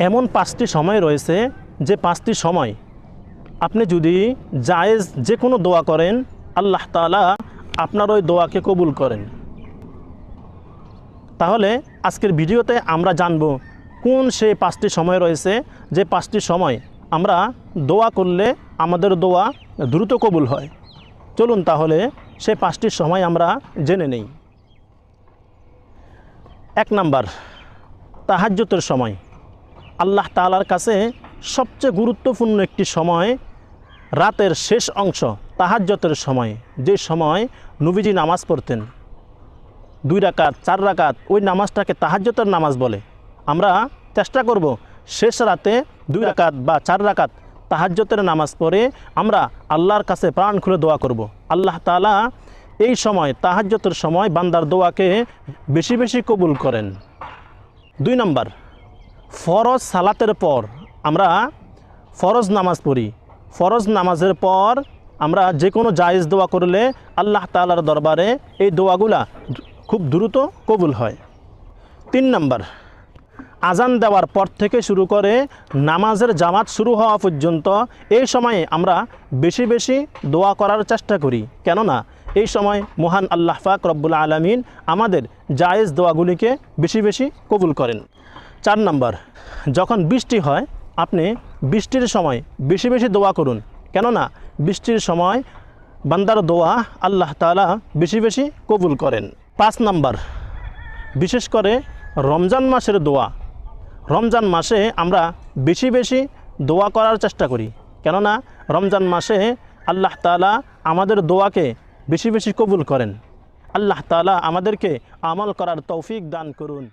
এমন 5টি সময় রয়েছে যে 5টি সময় আপনি যদি জায়েজ যে কোনো দোয়া করেন আল্লাহ তাআলা আপনার ওই দোয়াকে কবুল করেন। তাহলে আজকের ভিডিওতে আমরা জানব কোন সেই 5টি সময় রয়েছে যে 5টি সময় আমরা দোয়া করলে আমাদের দোয়া দ্রুত কবুল হয়। চলুন তাহলে সেই 5টি সময় আমরা জেনে নেই। 1 নাম্বার, তাহাজ্জুদের সময়। আল্লাহ তাআলার কাছে সবচেয়ে গুরুত্বপূর্ণ একটি সময় রাতের শেষ অংশ, তাহাজ্জুদের সময়, যে সময় নবীজি নামাজ পড়তেন 2 রাকাত 4 রাকাত, ওই নামাজটাকে তাহাজ্জুদের নামাজ বলে। আমরা চেষ্টা করব শেষ রাতে 2 রাকাত বা 4 রাকাত তাহাজ্জুদের নামাজ পড়ে আমরা আল্লাহর কাছে প্রাণ খুলে দোয়া করব। আল্লাহ তাআলা এই সময় তাহাজ্জুদের সময় বান্দার দোয়াকে বেশি বেশি কবুল করেন। 2 নাম্বার, ফরজ সালাতের পর আমরা ফরজ নামাজ পড়ি। ফরজ নামাজের পর আমরা যে কোনো জায়েজ দোয়া করলে আল্লাহ তাআলার দরবারে এই দোয়াগুলা খুব দ্রুত কবুল হয়। 3 নাম্বার, আজান দেওয়ার পর থেকে শুরু করে নামাজের জামাত শুরু হওয়া পর্যন্ত এই সময়ে আমরা বেশি বেশি দোয়া করার চেষ্টা করি, কেননা এই সময় মহান আল্লাহ পাক রব্বুল আলামিন আমাদের জায়েজ দোয়াগুলিকে বেশি বেশি কবুল করেন। 4 নাম্বার, যখন বৃষ্টি হয় আপনি বৃষ্টির সময় বেশি বেশি দোয়া করুন, কেননা বৃষ্টির সময় বান্দার দোয়া আল্লাহ তাআলা বেশি বেশি কবুল করেন। 5 নাম্বার, বিশেষ করে রমজান মাসের দোয়া। রমজান মাসে আমরা বেশি বেশি দোয়া করার চেষ্টা করি, কেননা রমজান মাসে আল্লাহ তাআলা আমাদের দোয়াকে বেশি বেশি কবুল করেন। আল্লাহ তাআলা আমাদেরকে আমল করার তৌফিক দান করুন।